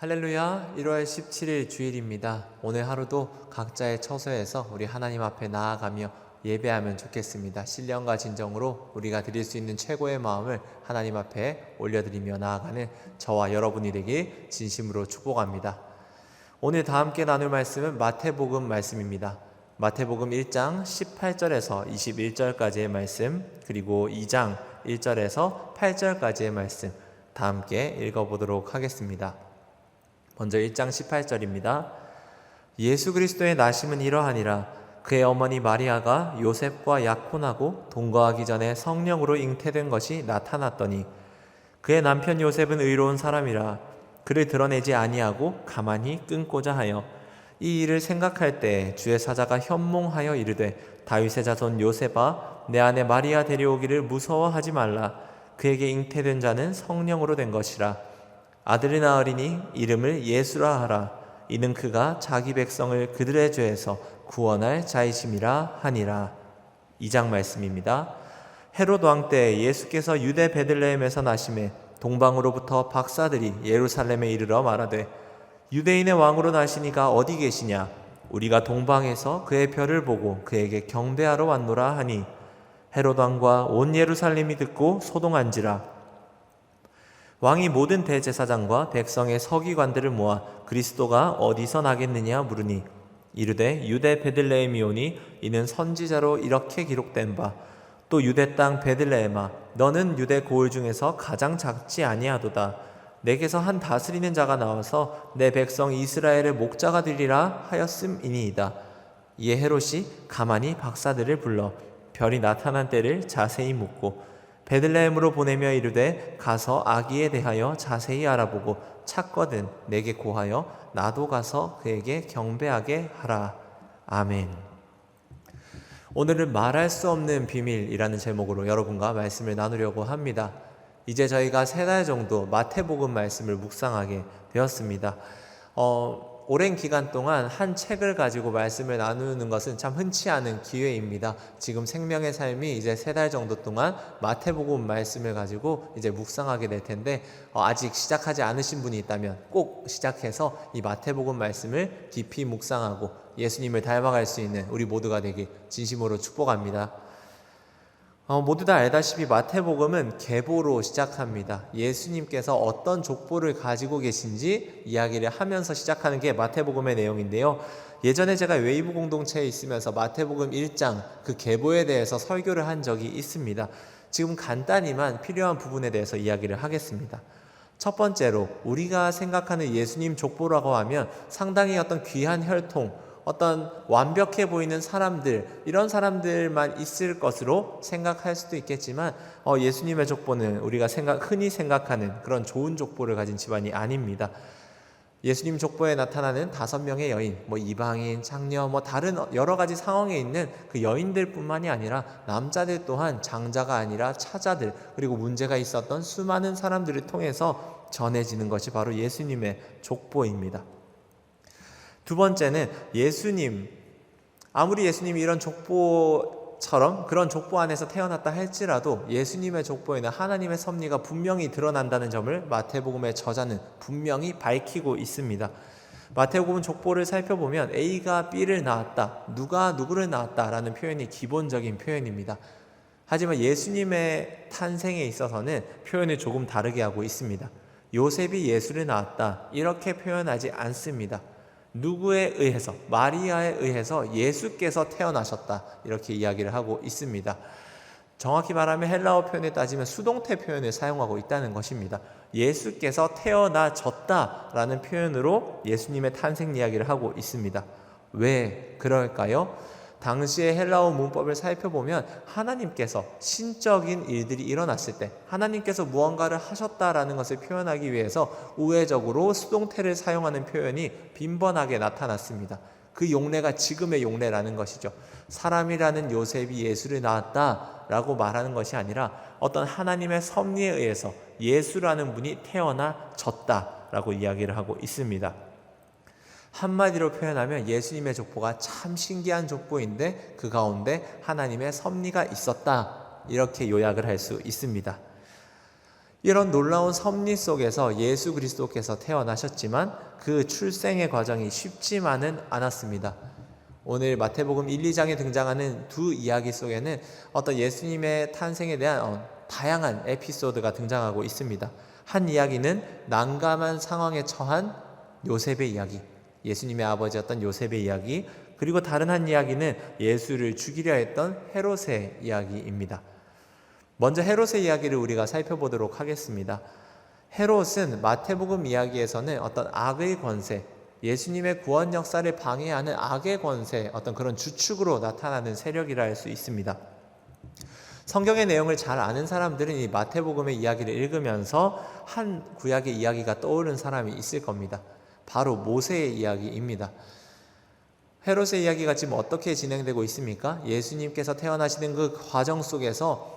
할렐루야. 1월 17일 주일입니다. 오늘 하루도 각자의 처소에서 우리 하나님 앞에 나아가며 예배하면 좋겠습니다. 신령과 진정으로 우리가 드릴 수 있는 최고의 마음을 하나님 앞에 올려드리며 나아가는 저와 여러분이 되길 진심으로 축복합니다. 오늘 다 함께 나눌 말씀은 마태복음 말씀입니다. 마태복음 1장 18절에서 21절까지의 말씀, 그리고 2장 1절에서 8절까지의 말씀 다 함께 읽어보도록 하겠습니다. 먼저 1장 18절입니다. 예수 그리스도의 나심은 이러하니라. 그의 어머니 마리아가 요셉과 약혼하고 동거하기 전에 성령으로 잉태된 것이 나타났더니 그의 남편 요셉은 의로운 사람이라 그를 드러내지 아니하고 가만히 끊고자 하여 이 일을 생각할 때 주의 사자가 현몽하여 이르되 다윗의 자손 요셉아 내 아내 마리아 데려오기를 무서워하지 말라. 그에게 잉태된 자는 성령으로 된 것이라. 아들이 낳으리니 이름을 예수라 하라. 이는 그가 자기 백성을 그들의 죄에서 구원할 자이심이라 하니라. 2장 말씀입니다. 헤롯 왕 때 예수께서 유대 베들레헴에서 나심에 동방으로부터 박사들이 예루살렘에 이르러 말하되 유대인의 왕으로 나시니가 어디 계시냐? 우리가 동방에서 그의 별을 보고 그에게 경배하러 왔노라 하니 헤롯 왕과 온 예루살렘이 듣고 소동한지라. 왕이 모든 대제사장과 백성의 서기관들을 모아 그리스도가 어디서 나겠느냐 물으니 이르되 유대 베들레헴이오니 이는 선지자로 이렇게 기록된 바 또 유대 땅 베들레헴아 너는 유대 고을 중에서 가장 작지 아니하도다. 내게서 한 다스리는 자가 나와서 내 백성 이스라엘의 목자가 되리라 하였음이니이다. 이에 헤롯이 가만히 박사들을 불러 별이 나타난 때를 자세히 묻고 베들레헴으로 보내며 이르되 가서 아기에 대하여 자세히 알아보고 찾거든 내게 고하여 나도 가서 그에게 경배하게 하라. 아멘. 오늘은 말할 수 없는 비밀이라는 제목으로 여러분과 말씀을 나누려고 합니다. 이제 저희가 3달 정도 마태복음 말씀을 묵상하게 되었습니다. 오랜 기간 동안 한 책을 가지고 말씀을 나누는 것은 참 흔치 않은 기회입니다. 지금 생명의 삶이 이제 3달 정도 동안 마태복음 말씀을 가지고 이제 묵상하게 될 텐데 아직 시작하지 않으신 분이 있다면 꼭 시작해서 이 마태복음 말씀을 깊이 묵상하고 예수님을 닮아갈 수 있는 우리 모두가 되길 진심으로 축복합니다. 모두 다 알다시피 마태복음은 계보로 시작합니다. 예수님께서 어떤 족보를 가지고 계신지 이야기를 하면서 시작하는 게 마태복음의 내용인데요. 예전에 제가 웨이브 공동체에 있으면서 마태복음 1장 그 계보에 대해서 설교를 한 적이 있습니다. 지금 간단히만 필요한 부분에 대해서 이야기를 하겠습니다. 첫 번째로 우리가 생각하는 예수님 족보라고 하면 상당히 어떤 귀한 혈통, 어떤 완벽해 보이는 사람들, 이런 사람들만 있을 것으로 생각할 수도 있겠지만 예수님의 족보는 우리가 흔히 생각하는 그런 좋은 족보를 가진 집안이 아닙니다. 예수님 족보에 나타나는 5명의 여인, 이방인, 창녀, 다른 여러 가지 상황에 있는 그 여인들 뿐만이 아니라 남자들 또한 장자가 아니라 차자들, 그리고 문제가 있었던 수많은 사람들을 통해서 전해지는 것이 바로 예수님의 족보입니다. 두 번째는 아무리 예수님이 이런 족보처럼 그런 족보 안에서 태어났다 할지라도 예수님의 족보에는 하나님의 섭리가 분명히 드러난다는 점을 마태복음의 저자는 분명히 밝히고 있습니다. 마태복음 족보를 살펴보면 A가 B를 낳았다, 누가 누구를 낳았다라는 표현이 기본적인 표현입니다. 하지만 예수님의 탄생에 있어서는 표현을 조금 다르게 하고 있습니다. 요셉이 예수를 낳았다 이렇게 표현하지 않습니다. 누구에 의해서, 마리아에 의해서 예수께서 태어나셨다 이렇게 이야기를 하고 있습니다. 정확히 말하면 헬라어 표현에 따지면 수동태 표현을 사용하고 있다는 것입니다. 예수께서 태어나졌다라는 표현으로 예수님의 탄생 이야기를 하고 있습니다. 왜 그럴까요? 당시의 헬라어 문법을 살펴보면 하나님께서 신적인 일들이 일어났을 때 하나님께서 무언가를 하셨다라는 것을 표현하기 위해서 우회적으로 수동태를 사용하는 표현이 빈번하게 나타났습니다. 그 용례가 지금의 용례라는 것이죠. 사람이라는 요셉이 예수를 낳았다라고 말하는 것이 아니라 어떤 하나님의 섭리에 의해서 예수라는 분이 태어나졌다라고 이야기를 하고 있습니다. 한마디로 표현하면 예수님의 족보가 참 신기한 족보인데 그 가운데 하나님의 섭리가 있었다 이렇게 요약을 할 수 있습니다. 이런 놀라운 섭리 속에서 예수 그리스도께서 태어나셨지만 그 출생의 과정이 쉽지만은 않았습니다. 오늘 마태복음 1, 2장에 등장하는 두 이야기 속에는 어떤 예수님의 탄생에 대한 다양한 에피소드가 등장하고 있습니다. 한 이야기는 난감한 상황에 처한 요셉의 이야기, 예수님의 아버지였던 요셉의 이야기, 그리고 다른 한 이야기는 예수를 죽이려 했던 헤롯의 이야기입니다. 먼저 헤롯의 이야기를 우리가 살펴보도록 하겠습니다. 헤롯은 마태복음 이야기에서는 어떤 악의 권세, 예수님의 구원 역사를 방해하는 악의 권세, 어떤 그런 주축으로 나타나는 세력이라 할 수 있습니다. 성경의 내용을 잘 아는 사람들은 이 마태복음의 이야기를 읽으면서 한 구약의 이야기가 떠오른 사람이 있을 겁니다. 바로 모세의 이야기입니다. 헤롯의 이야기가 지금 어떻게 진행되고 있습니까? 예수님께서 태어나시는 그 과정 속에서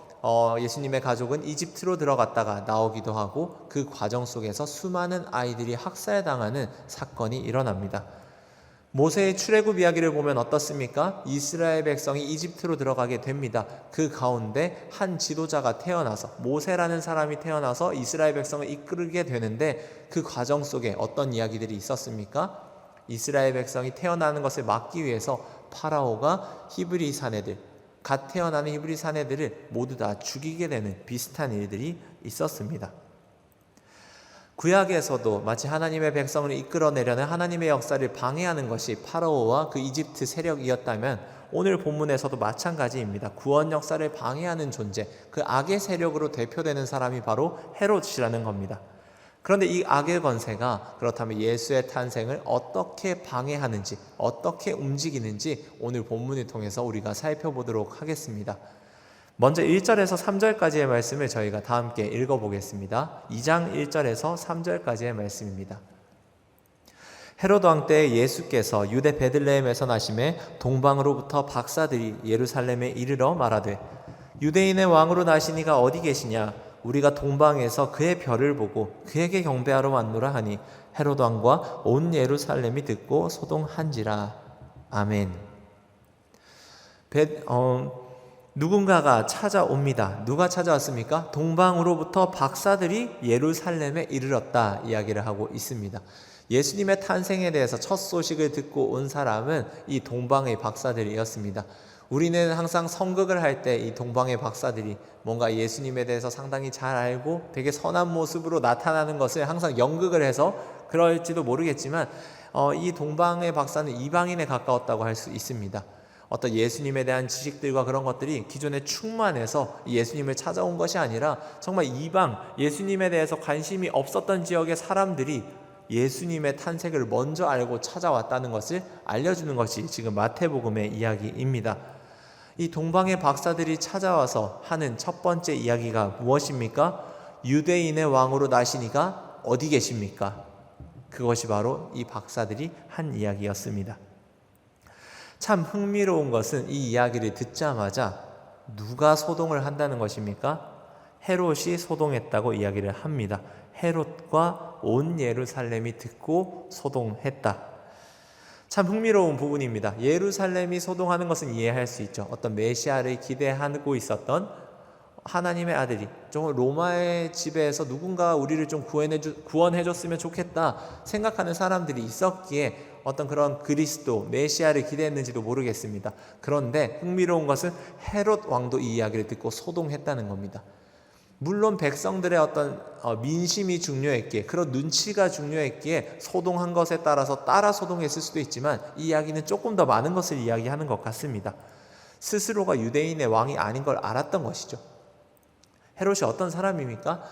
예수님의 가족은 이집트로 들어갔다가 나오기도 하고 그 과정 속에서 수많은 아이들이 학살당하는 사건이 일어납니다. 모세의 출애굽 이야기를 보면 어떻습니까? 이스라엘 백성이 이집트로 들어가게 됩니다. 그 가운데 한 지도자가 태어나서, 모세라는 사람이 태어나서 이스라엘 백성을 이끌게 되는데 그 과정 속에 어떤 이야기들이 있었습니까? 이스라엘 백성이 태어나는 것을 막기 위해서 파라오가 히브리 사내들, 갓 태어나는 히브리 사내들을 모두 다 죽이게 되는 비슷한 일들이 있었습니다. 구약에서도 마치 하나님의 백성을 이끌어내려는 하나님의 역사를 방해하는 것이 파라오와 그 이집트 세력이었다면 오늘 본문에서도 마찬가지입니다. 구원 역사를 방해하는 존재, 그 악의 세력으로 대표되는 사람이 바로 헤롯이라는 겁니다. 그런데 이 악의 권세가 그렇다면 예수의 탄생을 어떻게 방해하는지, 어떻게 움직이는지 오늘 본문을 통해서 우리가 살펴보도록 하겠습니다. 먼저 1절에서 3절까지의 말씀을 저희가 다 함께 읽어보겠습니다. 2장 1절에서 3절까지의 말씀입니다. 헤롯 왕 때 예수께서 유대 베들레헴에서 나심에 동방으로부터 박사들이 예루살렘에 이르러 말하되 유대인의 왕으로 나시니가 어디 계시냐? 우리가 동방에서 그의 별을 보고 그에게 경배하러 왔노라 하니 헤롯 왕과 온 예루살렘이 듣고 소동한지라. 아멘. 누군가가 찾아옵니다. 누가 찾아왔습니까? 동방으로부터 박사들이 예루살렘에 이르렀다 이야기를 하고 있습니다. 예수님의 탄생에 대해서 첫 소식을 듣고 온 사람은 이 동방의 박사들이었습니다. 우리는 항상 성극을 할 때 이 동방의 박사들이 뭔가 예수님에 대해서 상당히 잘 알고 되게 선한 모습으로 나타나는 것을 항상 연극을 해서 그럴지도 모르겠지만 이 동방의 박사는 이방인에 가까웠다고 할 수 있습니다. 어떤 예수님에 대한 지식들과 그런 것들이 기존에 충만해서 예수님을 찾아온 것이 아니라 정말 이방, 예수님에 대해서 관심이 없었던 지역의 사람들이 예수님의 탄생을 먼저 알고 찾아왔다는 것을 알려주는 것이 지금 마태복음의 이야기입니다. 이 동방의 박사들이 찾아와서 하는 첫 번째 이야기가 무엇입니까? 유대인의 왕으로 나시니가 어디 계십니까? 그것이 바로 이 박사들이 한 이야기였습니다. 참 흥미로운 것은 이 이야기를 듣자마자 누가 소동을 한다는 것입니까? 헤롯이 소동했다고 이야기를 합니다. 헤롯과 온 예루살렘이 듣고 소동했다. 참 흥미로운 부분입니다. 예루살렘이 소동하는 것은 이해할 수 있죠. 어떤 메시아를 기대하고 있었던 하나님의 아들이 좀 로마의 지배에서 누군가 우리를 좀 구원해줬으면 좋겠다 생각하는 사람들이 있었기에 어떤 그런 그리스도, 메시아를 기대했는지도 모르겠습니다. 그런데 흥미로운 것은 헤롯 왕도 이 이야기를 듣고 소동했다는 겁니다. 물론 백성들의 어떤 민심이 중요했기에, 그런 눈치가 중요했기에 소동한 것에 따라서 따라 소동했을 수도 있지만 이 이야기는 조금 더 많은 것을 이야기하는 것 같습니다. 스스로가 유대인의 왕이 아닌 걸 알았던 것이죠. 헤롯이 어떤 사람입니까?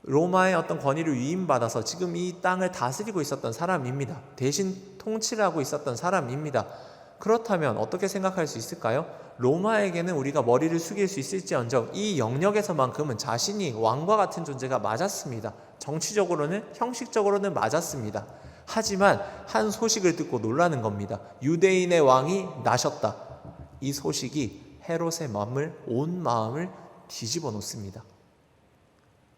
로마의 어떤 권위를 위임받아서 지금 이 땅을 다스리고 있었던 사람입니다. 대신 통치를 하고 있었던 사람입니다. 그렇다면 어떻게 생각할 수 있을까요? 로마에게는 우리가 머리를 숙일 수 있을지언정 이 영역에서만큼은 자신이 왕과 같은 존재가 맞았습니다. 정치적으로는, 형식적으로는 맞았습니다. 하지만 한 소식을 듣고 놀라는 겁니다. 유대인의 왕이 나셨다. 이 소식이 헤롯의 온 마음을 뒤집어 놓습니다.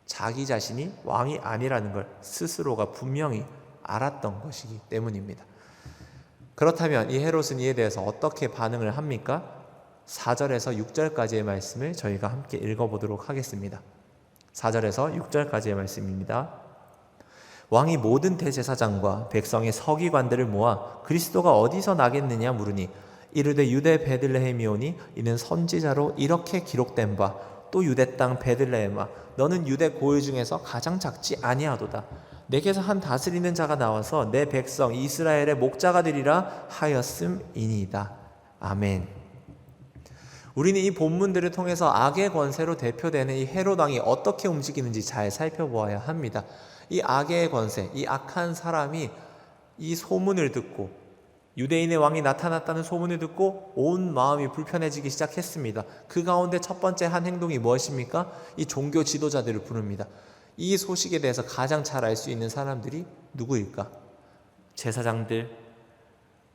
자기 자신이 왕이 아니라는 걸 스스로가 분명히 알았던 것이기 때문입니다. 그렇다면 이 헤롯은 이에 대해서 어떻게 반응을 합니까? 4절에서 6절까지의 말씀을 저희가 함께 읽어보도록 하겠습니다. 4절에서 6절까지의 말씀입니다. 왕이 모든 대제사장과 백성의 서기관들을 모아 그리스도가 어디서 나겠느냐 물으니 이르되 유대 베들레헴이오니 이는 선지자로 이렇게 기록된 바 또 유대 땅 베들레헴아 너는 유대 고을 중에서 가장 작지 아니하도다. 내게서 한 다스리는 자가 나와서 내 백성 이스라엘의 목자가 되리라 하였음이니이다. 아멘. 우리는 이 본문들을 통해서 악의 권세로 대표되는 이 헤롯 왕이 어떻게 움직이는지 잘 살펴보아야 합니다. 이 악의 권세, 이 악한 사람이 이 소문을 듣고 유대인의 왕이 나타났다는 소문을 듣고 온 마음이 불편해지기 시작했습니다. 그 가운데 첫 번째 한 행동이 무엇입니까? 이 종교 지도자들을 부릅니다. 이 소식에 대해서 가장 잘 알 수 있는 사람들이 누구일까? 제사장들,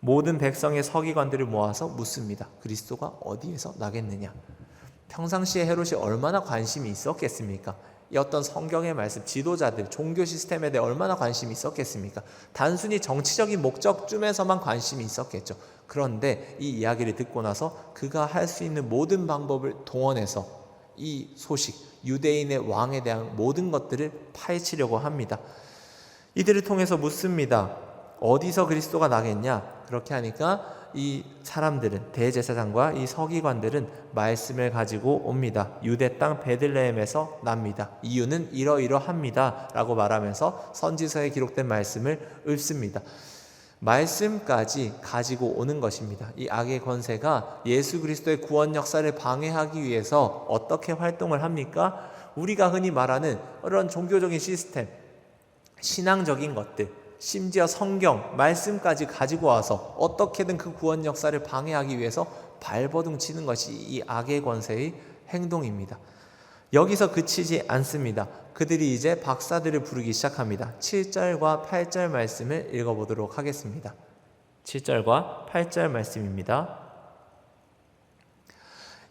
모든 백성의 서기관들을 모아서 묻습니다. 그리스도가 어디에서 나겠느냐? 평상시에 헤롯이 얼마나 관심이 있었겠습니까? 이 어떤 성경의 말씀, 지도자들, 종교 시스템에 대해 얼마나 관심이 있었겠습니까? 단순히 정치적인 목적쯤에서만 관심이 있었겠죠. 그런데 이 이야기를 듣고 나서 그가 할 수 있는 모든 방법을 동원해서 이 소식, 유대인의 왕에 대한 모든 것들을 파헤치려고 합니다. 이들을 통해서 묻습니다. 어디서 그리스도가 나겠냐? 그렇게 하니까 이 사람들은, 대제사장과 이 서기관들은 말씀을 가지고 옵니다. 유대 땅 베들레헴에서 납니다. 이유는 이러이러합니다 라고 말하면서 선지서에 기록된 말씀을 읊습니다. 말씀까지 가지고 오는 것입니다. 이 악의 권세가 예수 그리스도의 구원 역사를 방해하기 위해서 어떻게 활동을 합니까? 우리가 흔히 말하는 이런 종교적인 시스템, 신앙적인 것들, 심지어 성경, 말씀까지 가지고 와서 어떻게든 그 구원 역사를 방해하기 위해서 발버둥 치는 것이 이 악의 권세의 행동입니다. 여기서 그치지 않습니다. 그들이 이제 박사들을 부르기 시작합니다. 7절과 8절 말씀을 읽어보도록 하겠습니다. 7절과 8절 말씀입니다.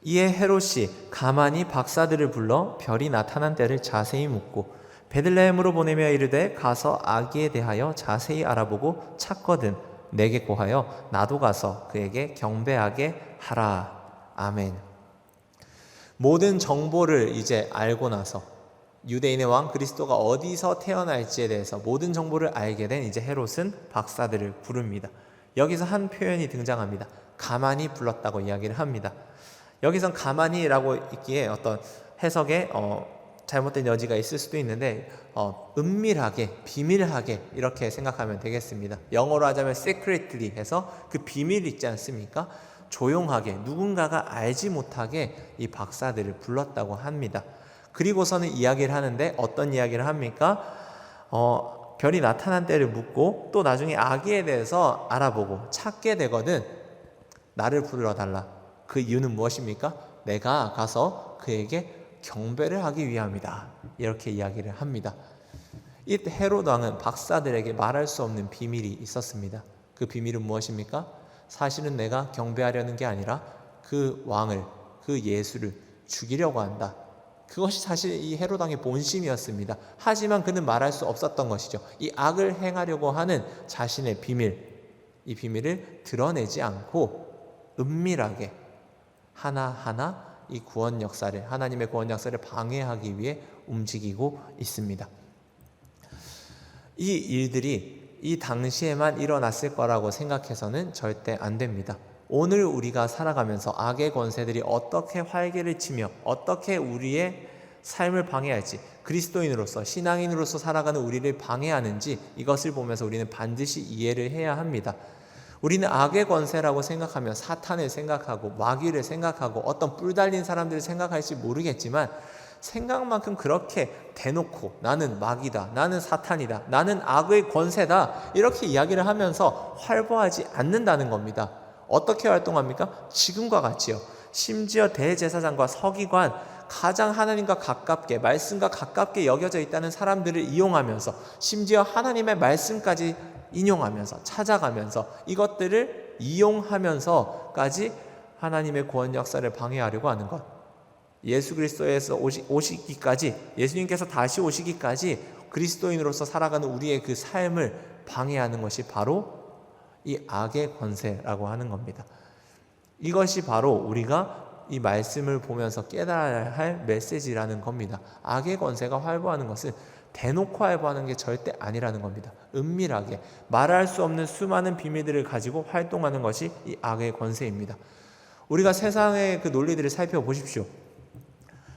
이에 헤롯이 가만히 박사들을 불러 별이 나타난 때를 자세히 묻고 베들레헴으로 보내며 이르되 가서 아기에 대하여 자세히 알아보고 찾거든 내게 고하여 나도 가서 그에게 경배하게 하라. 아멘. 모든 정보를 이제 알고 나서 유대인의 왕 그리스도가 어디서 태어날지에 대해서 모든 정보를 알게 된 이제 헤롯은 박사들을 부릅니다. 여기서 한 표현이 등장합니다. 가만히 불렀다고 이야기를 합니다. 여기선 가만히라고 있기에 어떤 해석에 잘못된 여지가 있을 수도 있는데 은밀하게, 비밀하게 이렇게 생각하면 되겠습니다. 영어로 하자면 secretly 해서 그 비밀 있지 않습니까? 조용하게, 누군가가 알지 못하게 이 박사들을 불렀다고 합니다. 그리고서는 이야기를 하는데 어떤 이야기를 합니까? 별이 나타난 때를 묻고 또 나중에 아기에 대해서 알아보고 찾게 되거든 나를 불러달라. 그 이유는 무엇입니까? 내가 가서 그에게 경배를 하기 위함이다. 이렇게 이야기를 합니다. 이 헤롯 왕은 박사들에게 말할 수 없는 비밀이 있었습니다. 그 비밀은 무엇입니까? 사실은 내가 경배하려는 게 아니라 그 왕을, 그 예수를 죽이려고 한다. 그것이 사실 이 헤롯 왕의 본심이었습니다. 하지만 그는 말할 수 없었던 것이죠. 이 악을 행하려고 하는 자신의 비밀, 이 비밀을 드러내지 않고 은밀하게 하나하나 이 구원 역사를, 하나님의 구원 역사를 방해하기 위해 움직이고 있습니다. 이 일들이 이 당시에만 일어났을 거라고 생각해서는 절대 안 됩니다. 오늘 우리가 살아가면서 악의 권세들이 어떻게 활개를 치며 어떻게 우리의 삶을 방해할지, 그리스도인으로서, 신앙인으로서 살아가는 우리를 방해하는지 이것을 보면서 우리는 반드시 이해를 해야 합니다. 우리는 악의 권세라고 생각하면 사탄을 생각하고 마귀를 생각하고 어떤 뿔 달린 사람들을 생각할지 모르겠지만 생각만큼 그렇게 대놓고 나는 마귀다, 나는 사탄이다, 나는 악의 권세다 이렇게 이야기를 하면서 활보하지 않는다는 겁니다. 어떻게 활동합니까? 지금과 같이요. 심지어 대제사장과 서기관, 가장 하나님과 가깝게, 말씀과 가깝게 여겨져 있다는 사람들을 이용하면서 심지어 하나님의 말씀까지 인용하면서 찾아가면서 이것들을 이용하면서까지 하나님의 구원 역사를 방해하려고 하는 것, 예수 그리스도에서 오시기까지, 예수님께서 다시 오시기까지 그리스도인으로서 살아가는 우리의 그 삶을 방해하는 것이 바로 이 악의 권세라고 하는 겁니다. 이것이 바로 우리가 이 말씀을 보면서 깨달아야 할 메시지라는 겁니다. 악의 권세가 활보하는 것은 대놓고 활보하는 게 절대 아니라는 겁니다. 은밀하게 말할 수 없는 수많은 비밀들을 가지고 활동하는 것이 이 악의 권세입니다. 우리가 세상의 그 논리들을 살펴보십시오.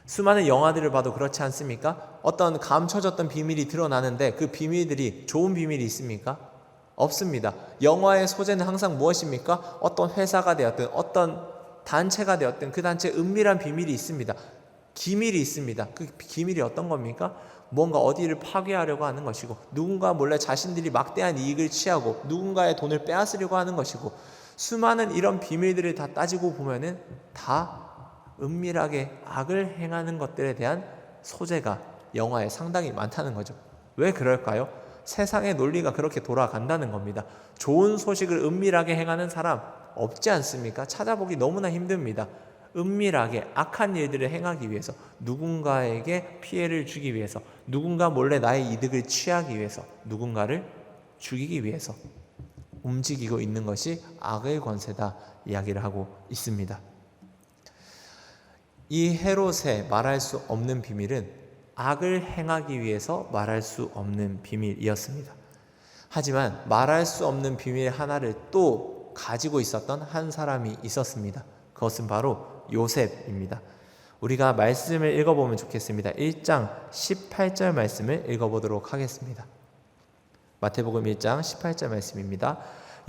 수많은 영화들을 봐도 그렇지 않습니까? 어떤 감춰졌던 비밀이 드러나는데 그 비밀들이 좋은 비밀이 있습니까? 없습니다. 영화의 소재는 항상 무엇입니까? 어떤 회사가 되었든 어떤 단체가 되었든 그 단체에 은밀한 비밀이 있습니다. 기밀이 있습니다. 그 기밀이 어떤 겁니까? 뭔가 어디를 파괴하려고 하는 것이고, 누군가 몰래 자신들이 막대한 이익을 취하고 누군가의 돈을 빼앗으려고 하는 것이고, 수많은 이런 비밀들을 다 따지고 보면은 다 은밀하게 악을 행하는 것들에 대한 소재가 영화에 상당히 많다는 거죠. 왜 그럴까요? 세상의 논리가 그렇게 돌아간다는 겁니다. 좋은 소식을 은밀하게 행하는 사람 없지 않습니까? 찾아보기 너무나 힘듭니다. 은밀하게 악한 일들을 행하기 위해서, 누군가에게 피해를 주기 위해서, 누군가 몰래 나의 이득을 취하기 위해서, 누군가를 죽이기 위해서 움직이고 있는 것이 악의 권세다 이야기를 하고 있습니다. 이 헤롯의 말할 수 없는 비밀은 악을 행하기 위해서 말할 수 없는 비밀이었습니다. 하지만 말할 수 없는 비밀 하나를 또 가지고 있었던 한 사람이 있었습니다. 그것은 바로 요셉입니다. 우리가 말씀을 읽어보면 좋겠습니다. 1장 18절 말씀을 읽어보도록 하겠습니다. 마태복음 1장 18절 말씀입니다.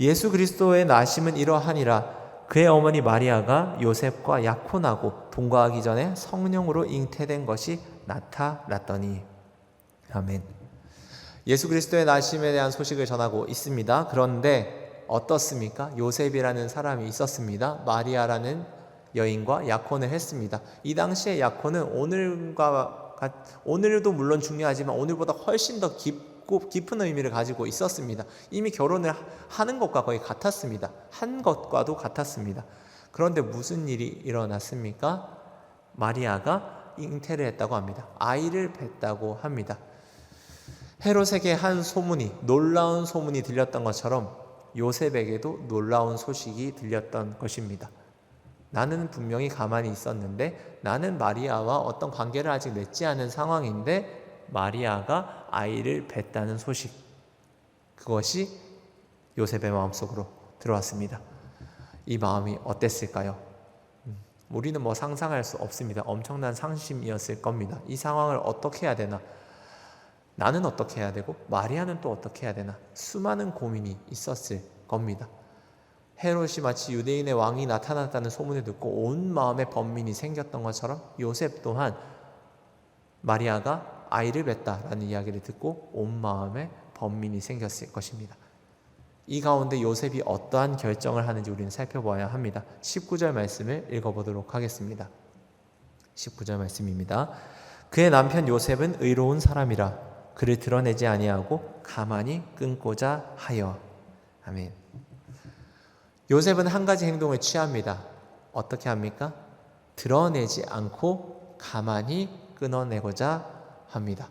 예수 그리스도의 나심은 이러하니라. 그의 어머니 마리아가 요셉과 약혼하고 동거하기 전에 성령으로 잉태된 것이 나타났더니. 아멘. 예수 그리스도의 나심에 대한 소식을 전하고 있습니다. 그런데 어떻습니까? 요셉이라는 사람이 있었습니다. 마리아라는 여인과 약혼을 했습니다. 이 당시의 약혼은 오늘도 물론 중요하지만 오늘보다 훨씬 더 깊은 의미를 가지고 있었습니다. 이미 결혼을 하는 것과 거의 같았습니다. 한 것과도 같았습니다. 그런데 무슨 일이 일어났습니까? 마리아가 잉태를 했다고 합니다. 아이를 뱄다고 합니다. 헤롯에게 한 소문이, 놀라운 소문이 들렸던 것처럼 요셉에게도 놀라운 소식이 들렸던 것입니다. 나는 분명히 가만히 있었는데, 나는 마리아와 어떤 관계를 아직 맺지 않은 상황인데 마리아가 아이를 뱄다는 소식, 그것이 요셉의 마음속으로 들어왔습니다. 이 마음이 어땠을까요? 우리는 상상할 수 없습니다. 엄청난 상심이었을 겁니다. 이 상황을 어떻게 해야 되나? 나는 어떻게 해야 되고 마리아는 또 어떻게 해야 되나? 수많은 고민이 있었을 겁니다. 헤롯이 마치 유대인의 왕이 나타났다는 소문을 듣고 온 마음에 번민이 생겼던 것처럼 요셉 또한 마리아가 아이를 뱄다라는 이야기를 듣고 온 마음에 번민이 생겼을 것입니다. 이 가운데 요셉이 어떠한 결정을 하는지 우리는 살펴봐야 합니다. 19절 말씀을 읽어보도록 하겠습니다. 19절 말씀입니다. 그의 남편 요셉은 의로운 사람이라 그를 드러내지 아니하고 가만히 끊고자 하여. 아멘. 요셉은 한 가지 행동을 취합니다. 어떻게 합니까? 드러내지 않고 가만히 끊어내고자 합니다.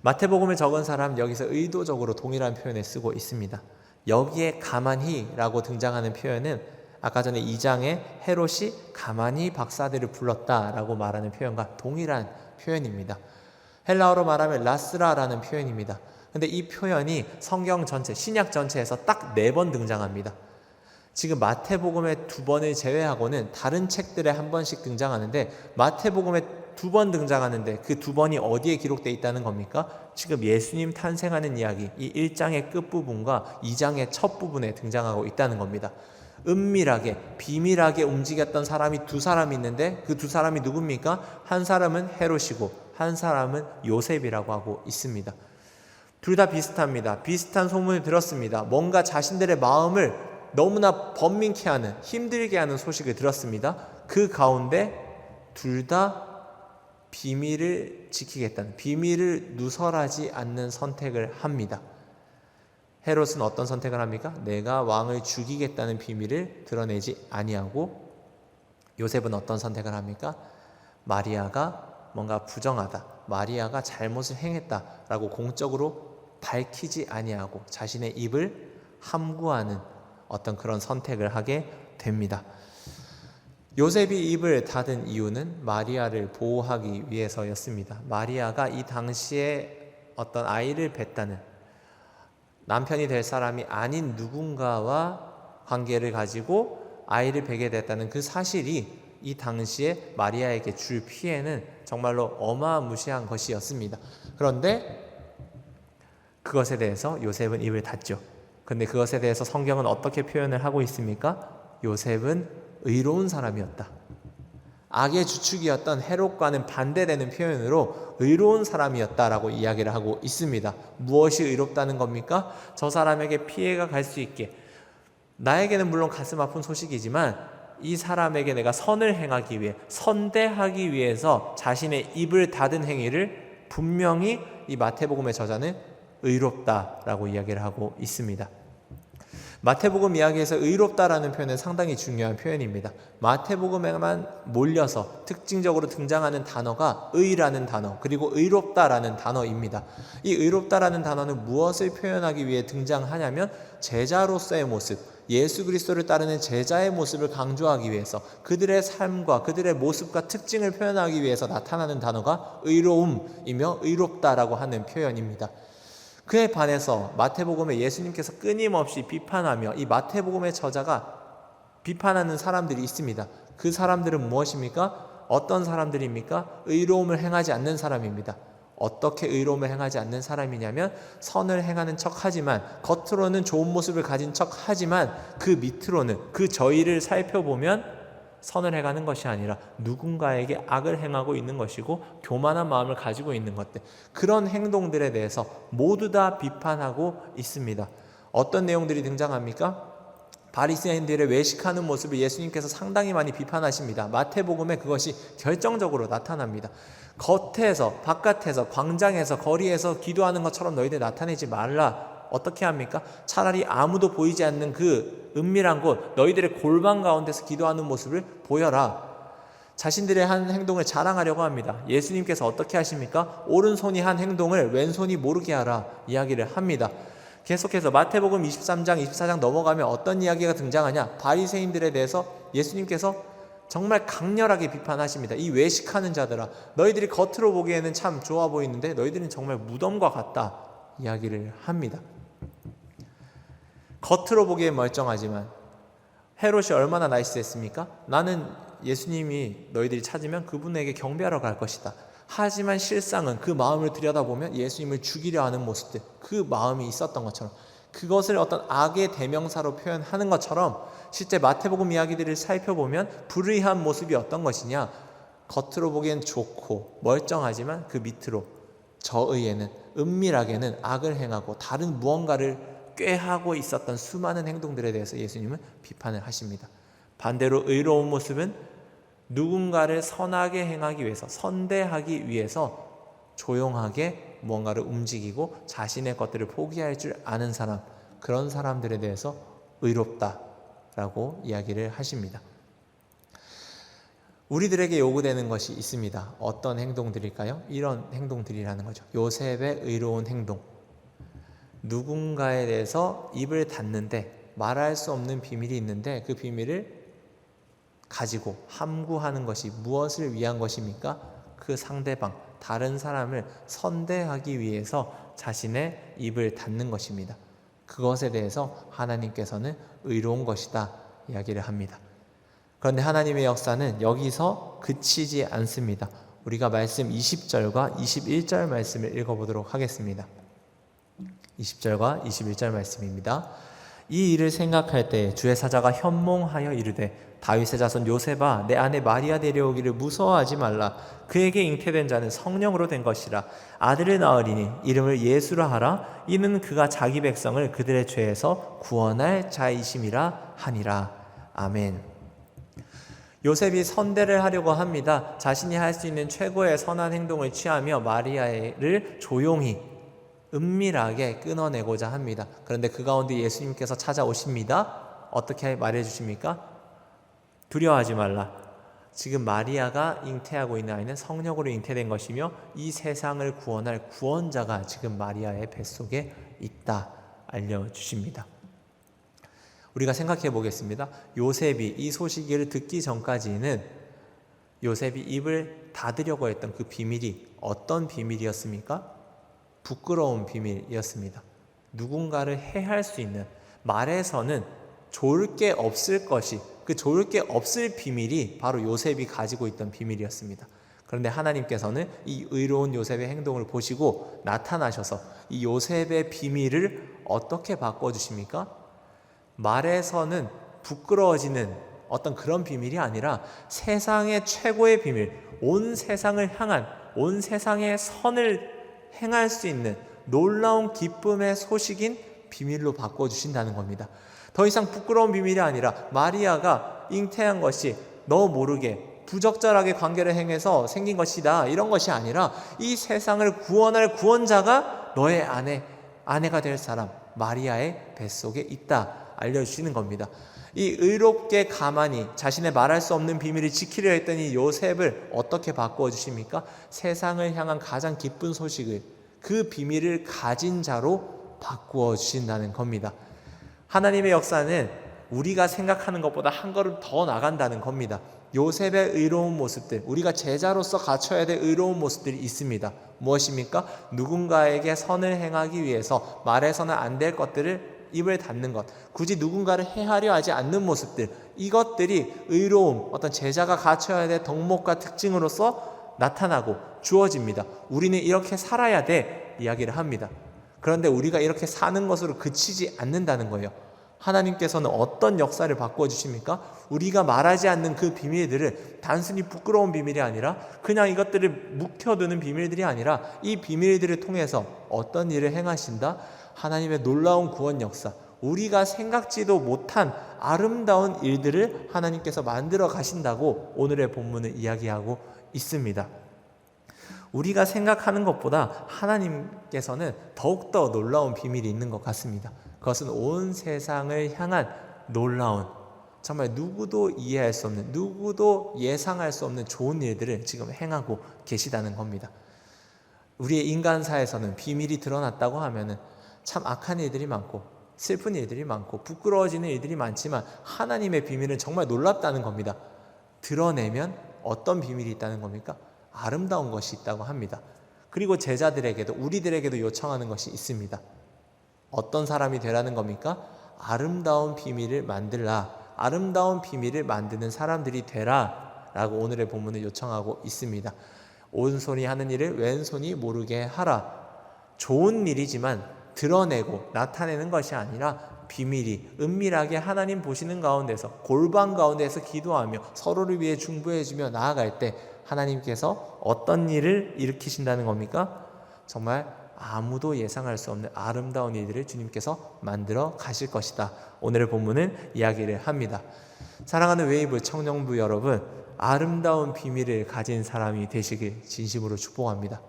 마태복음을 적은 사람 여기서 의도적으로 동일한 표현을 쓰고 있습니다. 여기에 가만히라고 등장하는 표현은 아까 전에 2장에 헤롯이 가만히 박사들을 불렀다라고 말하는 표현과 동일한 표현입니다. 헬라어로 말하면 라스라라는 표현입니다. 근데 이 표현이 성경 전체, 신약 전체에서 딱 4번 등장합니다. 지금 마태복음의 2번을 제외하고는 다른 책들에 한 번씩 등장하는데 마태복음에 2번 등장하는데 그 2번이 어디에 기록되어 있다는 겁니까? 지금 예수님 탄생하는 이야기, 이 1장의 끝부분과 2장의 첫 부분에 등장하고 있다는 겁니다. 은밀하게, 비밀하게 움직였던 사람이 2사람이 있는데 그 2사람이 누굽니까? 한 사람은 헤롯이고 한 사람은 요셉이라고 하고 있습니다. 둘 다 비슷합니다. 비슷한 소문을 들었습니다. 뭔가 자신들의 마음을 너무나 번민케 하는, 힘들게 하는 소식을 들었습니다. 그 가운데 둘 다 비밀을 지키겠다는, 비밀을 누설하지 않는 선택을 합니다. 헤롯은 어떤 선택을 합니까? 내가 왕을 죽이겠다는 비밀을 드러내지 아니하고, 요셉은 어떤 선택을 합니까? 마리아가 뭔가 부정하다, 마리아가 잘못을 행했다라고 공적으로 밝히지 아니하고 자신의 입을 함구하는 어떤 그런 선택을 하게 됩니다. 요셉이 입을 닫은 이유는 마리아를 보호하기 위해서였습니다. 마리아가 이 당시에 어떤 아이를 뱄다는, 남편이 될 사람이 아닌 누군가와 관계를 가지고 아이를 뵈게 됐다는 그 사실이 이 당시에 마리아에게 줄 피해는 정말로 어마무시한 것이었습니다. 그런데 그것에 대해서 요셉은 입을 닫죠. 그런데 그것에 대해서 성경은 어떻게 표현을 하고 있습니까? 요셉은 의로운 사람이었다. 악의 주축이었던 헤롯과는 반대되는 표현으로 의로운 사람이었다라고 이야기를 하고 있습니다. 무엇이 의롭다는 겁니까? 저 사람에게 피해가 갈 수 있게, 나에게는 물론 가슴 아픈 소식이지만 이 사람에게 내가 선을 행하기 위해, 선대하기 위해서 자신의 입을 닫은 행위를 분명히 이 마태복음의 저자는 의롭다라고 이야기를 하고 있습니다. 마태복음 이야기에서 의롭다라는 표현은 상당히 중요한 표현입니다. 마태복음에만 몰려서 특징적으로 등장하는 단어가 의라는 단어, 그리고 의롭다라는 단어입니다. 이 의롭다라는 단어는 무엇을 표현하기 위해 등장하냐면 제자로서의 모습, 예수 그리스도를 따르는 제자의 모습을 강조하기 위해서, 그들의 삶과 그들의 모습과 특징을 표현하기 위해서 나타나는 단어가 의로움이며 의롭다라고 하는 표현입니다. 그에 반해서 마태복음에 예수님께서 끊임없이 비판하며 이 마태복음의 저자가 비판하는 사람들이 있습니다. 그 사람들은 무엇입니까? 어떤 사람들입니까? 의로움을 행하지 않는 사람입니다. 어떻게 의로움을 행하지 않는 사람이냐면 선을 행하는 척하지만, 겉으로는 좋은 모습을 가진 척하지만 그 밑으로는, 그 저희를 살펴보면 선을 행하는 것이 아니라 누군가에게 악을 행하고 있는 것이고 교만한 마음을 가지고 있는 것들, 그런 행동들에 대해서 모두 다 비판하고 있습니다. 어떤 내용들이 등장합니까? 바리새인들의 외식하는 모습을 예수님께서 상당히 많이 비판하십니다. 마태복음에 그것이 결정적으로 나타납니다. 겉에서, 바깥에서, 광장에서, 거리에서 기도하는 것처럼 너희들 나타내지 말라. 어떻게 합니까? 차라리 아무도 보이지 않는 그 은밀한 곳, 너희들의 골방 가운데서 기도하는 모습을 보여라. 자신들의 한 행동을 자랑하려고 합니다. 예수님께서 어떻게 하십니까? 오른손이 한 행동을 왼손이 모르게 하라 이야기를 합니다. 계속해서 마태복음 23장, 24장 넘어가면 어떤 이야기가 등장하냐? 바리새인들에 대해서 예수님께서 정말 강렬하게 비판하십니다. 이 외식하는 자들아, 너희들이 겉으로 보기에는 참 좋아 보이는데 너희들은 정말 무덤과 같다 이야기를 합니다. 겉으로 보기엔 멀쩡하지만 헤롯이 얼마나 나이스했습니까? 나는 예수님이 너희들이 찾으면 그분에게 경배하러 갈 것이다. 하지만 실상은 그 마음을 들여다보면 예수님을 죽이려 하는 모습들, 그 마음이 있었던 것처럼, 그것을 어떤 악의 대명사로 표현하는 것처럼 실제 마태복음 이야기들을 살펴보면 불의한 모습이 어떤 것이냐? 겉으로 보기엔 좋고 멀쩡하지만 그 밑으로 저의에는, 은밀하게는 악을 행하고 다른 무언가를 꾀하고 있었던 수많은 행동들에 대해서 예수님은 비판을 하십니다. 반대로 의로운 모습은 누군가를 선하게 행하기 위해서, 선대하기 위해서 조용하게 무언가를 움직이고 자신의 것들을 포기할 줄 아는 사람, 그런 사람들에 대해서 의롭다라고 이야기를 하십니다. 우리들에게 요구되는 것이 있습니다. 어떤 행동들일까요? 이런 행동들이라는 거죠. 요셉의 의로운 행동. 누군가에 대해서 입을 닫는데, 말할 수 없는 비밀이 있는데 그 비밀을 가지고 함구하는 것이 무엇을 위한 것입니까? 그 상대방, 다른 사람을 선대하기 위해서 자신의 입을 닫는 것입니다. 그것에 대해서 하나님께서는 의로운 것이다 이야기를 합니다. 그런데 하나님의 역사는 여기서 그치지 않습니다. 우리가 말씀 20절과 21절 말씀을 읽어보도록 하겠습니다. 20절과 21절 말씀입니다. 이 일을 생각할 때 주의 사자가 현몽하여 이르되 다윗의 자손 요셉아, 내 아내 마리아 데려오기를 무서워하지 말라. 그에게 잉태된 자는 성령으로 된 것이라. 아들을 낳으리니 이름을 예수라 하라. 이는 그가 자기 백성을 그들의 죄에서 구원할 자이심이라 하니라. 아멘. 요셉이 선대를 하려고 합니다. 자신이 할 수 있는 최고의 선한 행동을 취하며 마리아를 조용히, 은밀하게 끊어내고자 합니다. 그런데 그 가운데 예수님께서 찾아오십니다. 어떻게 말해 주십니까? 두려워하지 말라. 지금 마리아가 잉태하고 있는 아이는 성령으로 잉태된 것이며 이 세상을 구원할 구원자가 지금 마리아의 뱃속에 있다 알려주십니다. 우리가 생각해 보겠습니다. 요셉이 이 소식을 듣기 전까지는 요셉이 입을 닫으려고 했던 그 비밀이 어떤 비밀이었습니까? 부끄러운 비밀이었습니다. 누군가를 해할 수 있는, 말에서는 좋을 게 없을 것이, 그 좋을 게 없을 비밀이 바로 요셉이 가지고 있던 비밀이었습니다. 그런데 하나님께서는 이 의로운 요셉의 행동을 보시고 나타나셔서 이 요셉의 비밀을 어떻게 바꿔주십니까? 말에서는 부끄러워지는 어떤 그런 비밀이 아니라 세상의 최고의 비밀, 온 세상을 향한, 온 세상의 선을 행할 수 있는 놀라운 기쁨의 소식인 비밀로 바꿔주신다는 겁니다. 더 이상 부끄러운 비밀이 아니라 마리아가 잉태한 것이 너 모르게 부적절하게 관계를 행해서 생긴 것이다, 이런 것이 아니라 이 세상을 구원할 구원자가 너의 아내가 될 사람 마리아의 뱃속에 있다 알려주시는 겁니다. 이 의롭게 가만히 자신의 말할 수 없는 비밀을 지키려 했던 이 요셉을 어떻게 바꾸어 주십니까? 세상을 향한 가장 기쁜 소식을, 그 비밀을 가진 자로 바꾸어 주신다는 겁니다. 하나님의 역사는 우리가 생각하는 것보다 한 걸음 더 나간다는 겁니다. 요셉의 의로운 모습들, 우리가 제자로서 갖춰야 될 의로운 모습들이 있습니다. 무엇입니까? 누군가에게 선을 행하기 위해서 말해서는 안 될 것들을 입을 닫는 것, 굳이 누군가를 해하려 하지 않는 모습들, 이것들이 의로움, 어떤 제자가 갖춰야 될 덕목과 특징으로서 나타나고 주어집니다. 우리는 이렇게 살아야 돼 이야기를 합니다. 그런데 우리가 이렇게 사는 것으로 그치지 않는다는 거예요. 하나님께서는 어떤 역사를 바꾸어 주십니까? 우리가 말하지 않는 그 비밀들을 단순히 부끄러운 비밀이 아니라 그냥 이것들을 묵혀두는 비밀들이 아니라 이 비밀들을 통해서 어떤 일을 행하신다? 하나님의 놀라운 구원 역사, 우리가 생각지도 못한 아름다운 일들을 하나님께서 만들어 가신다고 오늘의 본문은 이야기하고 있습니다. 우리가 생각하는 것보다 하나님께서는 더욱더 놀라운 비밀이 있는 것 같습니다. 그것은 온 세상을 향한 놀라운, 정말 누구도 이해할 수 없는, 누구도 예상할 수 없는 좋은 일들을 지금 행하고 계시다는 겁니다. 우리의 인간사에서는 비밀이 드러났다고 하면은 참 악한 일들이 많고 슬픈 일들이 많고 부끄러워지는 일들이 많지만 하나님의 비밀은 정말 놀랍다는 겁니다. 드러내면 어떤 비밀이 있다는 겁니까? 아름다운 것이 있다고 합니다. 그리고 제자들에게도, 우리들에게도 요청하는 것이 있습니다. 어떤 사람이 되라는 겁니까? 아름다운 비밀을 만들라, 아름다운 비밀을 만드는 사람들이 되라 라고 오늘의 본문을 요청하고 있습니다. 오른손이 하는 일을 왼손이 모르게 하라. 좋은 일이지만 드러내고 나타내는 것이 아니라 비밀이 은밀하게 하나님 보시는 가운데서, 골방 가운데서 기도하며 서로를 위해 중보해주며 나아갈 때 하나님께서 어떤 일을 일으키신다는 겁니까? 정말 아무도 예상할 수 없는 아름다운 일들을 주님께서 만들어 가실 것이다. 오늘의 본문은 이야기를 합니다. 사랑하는 웨이브 청년부 여러분, 아름다운 비밀을 가진 사람이 되시길 진심으로 축복합니다.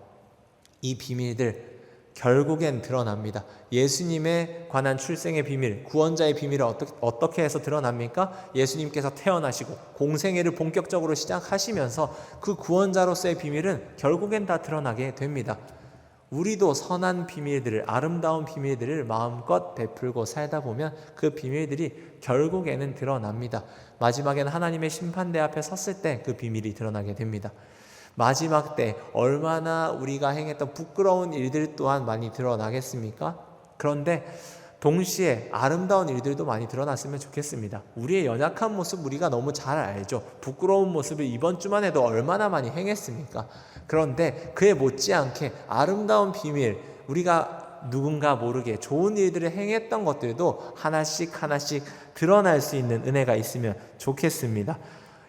이 비밀들 결국엔 드러납니다. 예수님에 관한 출생의 비밀, 구원자의 비밀을 어떻게 해서 드러납니까? 예수님께서 태어나시고 공생애를 본격적으로 시작하시면서 그 구원자로서의 비밀은 결국엔 다 드러나게 됩니다. 우리도 선한 비밀들을, 아름다운 비밀들을 마음껏 베풀고 살다 보면 그 비밀들이 결국에는 드러납니다. 마지막에는 하나님의 심판대 앞에 섰을 때 그 비밀이 드러나게 됩니다. 마지막 때 얼마나 우리가 행했던 부끄러운 일들 또한 많이 드러나겠습니까? 그런데 동시에 아름다운 일들도 많이 드러났으면 좋겠습니다. 우리의 연약한 모습 우리가 너무 잘 알죠. 부끄러운 모습을 이번 주만 해도 얼마나 많이 행했습니까? 그런데 그에 못지않게 아름다운 비밀, 우리가 누군가 모르게 좋은 일들을 행했던 것들도 하나씩 드러날 수 있는 은혜가 있으면 좋겠습니다.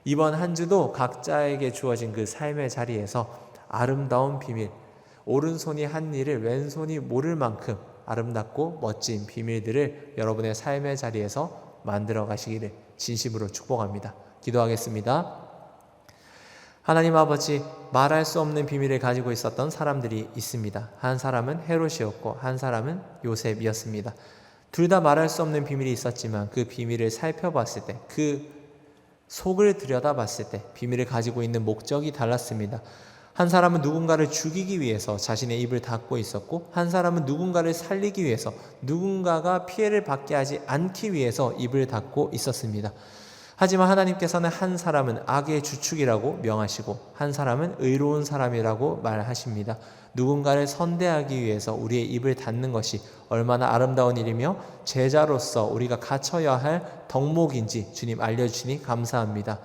이번 한 주도 각자에게 주어진 그 삶의 자리에서 아름다운 비밀, 오른손이 한 일을 왼손이 모를 만큼 아름답고 멋진 비밀들을 여러분의 삶의 자리에서 만들어 가시기를 진심으로 축복합니다. 기도하겠습니다. 하나님 아버지, 말할 수 없는 비밀을 가지고 있었던 사람들이 있습니다. 한 사람은 헤롯이었고 한 사람은 요셉이었습니다. 둘 다 말할 수 없는 비밀이 있었지만 그 비밀을 살펴봤을 때, 그 속을 들여다봤을 때 비밀을 가지고 있는 목적이 달랐습니다. 한 사람은 누군가를 죽이기 위해서 자신의 입을 닫고 있었고, 한 사람은 누군가를 살리기 위해서, 누군가가 피해를 받게 하지 않기 위해서 입을 닫고 있었습니다. 하지만 하나님께서는 한 사람은 악의 주축이라고 명하시고 한 사람은 의로운 사람이라고 말하십니다. 누군가를 선대하기 위해서 우리의 입을 닫는 것이 얼마나 아름다운 일이며 제자로서 우리가 갖춰야 할 덕목인지 주님 알려주시니 감사합니다.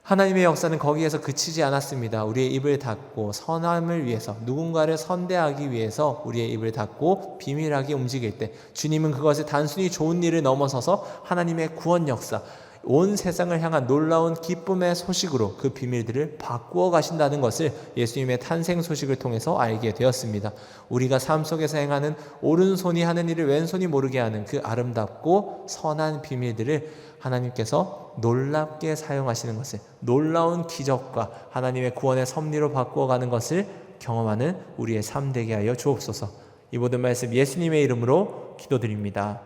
하나님의 역사는 거기에서 그치지 않았습니다. 우리의 입을 닫고 선함을 위해서, 누군가를 선대하기 위해서 우리의 입을 닫고 비밀하게 움직일 때 주님은 그것을 단순히 좋은 일을 넘어서서 하나님의 구원 역사, 온 세상을 향한 놀라운 기쁨의 소식으로 그 비밀들을 바꾸어 가신다는 것을 예수님의 탄생 소식을 통해서 알게 되었습니다. 우리가 삶 속에서 행하는 오른손이 하는 일을 왼손이 모르게 하는 그 아름답고 선한 비밀들을 하나님께서 놀랍게 사용하시는 것을, 놀라운 기적과 하나님의 구원의 섭리로 바꾸어가는 것을 경험하는 우리의 삶 되게 하여 주옵소서. 이 모든 말씀 예수님의 이름으로 기도드립니다.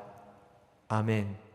아멘.